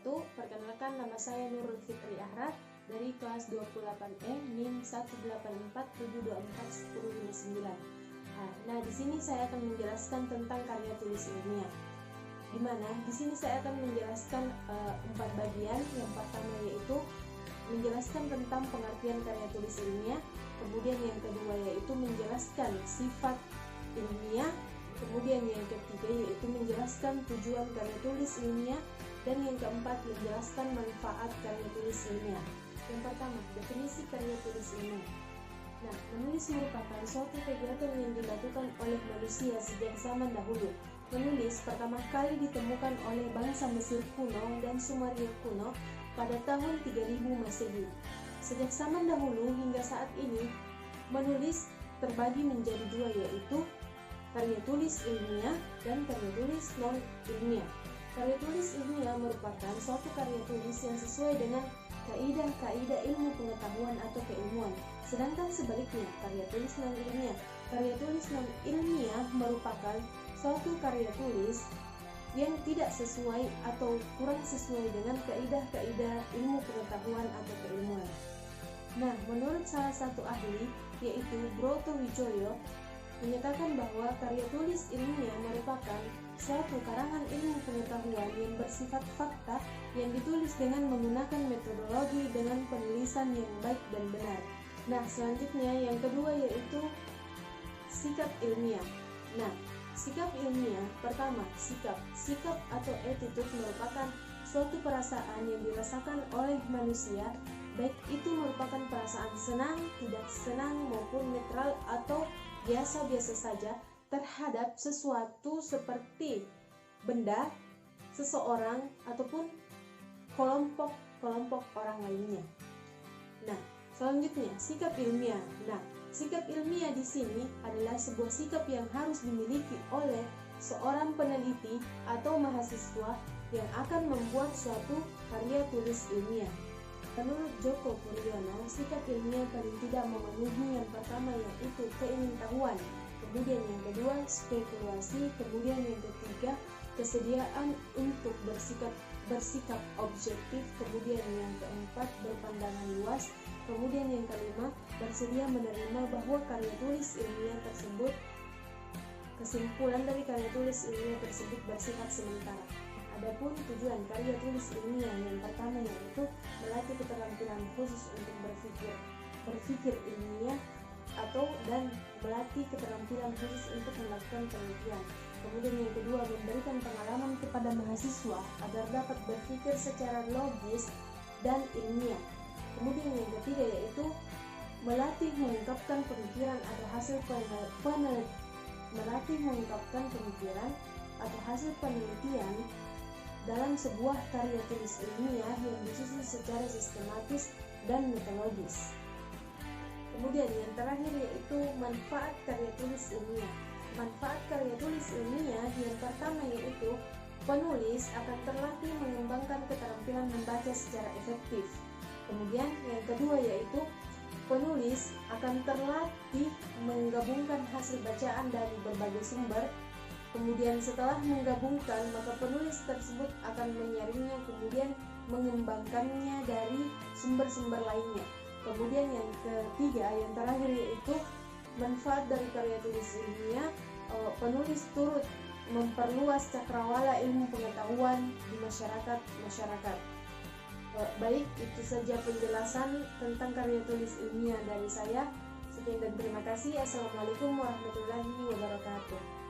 wabarakatuh. Perkenalkan, nama saya Nurul Fitri Ahra dari kelas 28E NIM 184724159. Nah, di sini saya akan menjelaskan tentang karya tulis ilmiah. Di mana di sini saya akan menjelaskan 4 bagian. Yang pertama yaitu menjelaskan tentang pengertian karya tulis ilmiah, kemudian yang kedua yaitu menjelaskan sifat ilmiah, kemudian yang ketiga yaitu menjelaskan tujuan karya tulis ilmiah, dan yang keempat menjelaskan manfaat karya tulis ilmiah. Yang pertama, definisi karya tulis ilmiah. Nah, menulis merupakan suatu kegiatan yang dilakukan oleh manusia sejak zaman dahulu. Menulis pertama kali ditemukan oleh bangsa Mesir kuno dan Sumeria kuno pada tahun 3000 Masehi. Sejak zaman dahulu hingga saat ini, menulis terbagi menjadi dua, yaitu karya tulis ilmiah dan karya tulis non-ilmiah. Karya tulis ilmiah merupakan suatu karya tulis yang sesuai dengan kaidah-kaidah ilmu pengetahuan atau keilmuan. Sedangkan sebaliknya, karya tulis non-ilmiah. Karya tulis non-ilmiah merupakan suatu karya tulis yang tidak sesuai atau kurang sesuai dengan kaidah-kaidah ilmu pengetahuan atau keilmuan. Nah, menurut salah satu ahli, yaitu Broto Wijoyo, menyatakan bahwa karya tulis ilmiah merupakan suatu karangan ilmu pengetahuan yang bersifat fakta yang ditulis dengan menggunakan metodologi dengan penulisan yang baik dan benar. Nah, selanjutnya yang kedua yaitu sikap ilmiah. Nah, sikap ilmiah pertama, sikap atau attitude merupakan suatu perasaan yang dirasakan oleh manusia, baik itu merupakan perasaan senang, tidak senang maupun netral atau biasa-biasa saja terhadap sesuatu seperti benda, seseorang, ataupun kelompok orang lainnya. Nah, selanjutnya sikap ilmiah. Nah, sikap ilmiah di sini adalah sebuah sikap yang harus dimiliki oleh seorang peneliti atau mahasiswa yang akan membuat suatu karya tulis ilmiah. Menurut Joko Puryono, sikap ilmiah paling tidak memenuhi yang pertama yaitu keingintahuan, kemudian yang kedua spekulasi, kemudian yang ketiga kesediaan untuk bersikap objektif, kemudian yang keempat berpandangan luas, kemudian yang kelima bersedia menerima bahwa karya tulis ilmiah tersebut, kesimpulan dari karya tulis ilmiah tersebut bersifat sementara. Adapun tujuan karya tulis ilmiah yang pertama yaitu melatih keterampilan khusus untuk berpikir ilmiah dan melatih keterampilan khusus untuk melakukan penelitian. Kemudian yang kedua, memberikan pengalaman kepada mahasiswa agar dapat berpikir secara logis dan ilmiah. Kemudian yang ketiga yaitu melatih mengungkapkan pemikiran atau hasil penelitian dalam sebuah karya tulis ilmiah yang disusun secara sistematis dan metodologis. Kemudian yang terakhir yaitu manfaat karya tulis ilmiah. Manfaat karya tulis ilmiah yang pertama yaitu penulis akan terlatih mengembangkan keterampilan membaca secara efektif. Kemudian yang kedua yaitu penulis akan terlatih menggabungkan hasil bacaan dari berbagai sumber. Kemudian setelah menggabungkan, maka penulis tersebut akan menyaringnya, kemudian mengembangkannya dari sumber-sumber lainnya. Kemudian yang ketiga, yang terakhir yaitu manfaat dari karya tulis ilmiah, penulis turut memperluas cakrawala ilmu pengetahuan di masyarakat. Baik, itu saja penjelasan tentang karya tulis ilmiah dari saya. Sekian dan terima kasih. Assalamualaikum warahmatullahi wabarakatuh.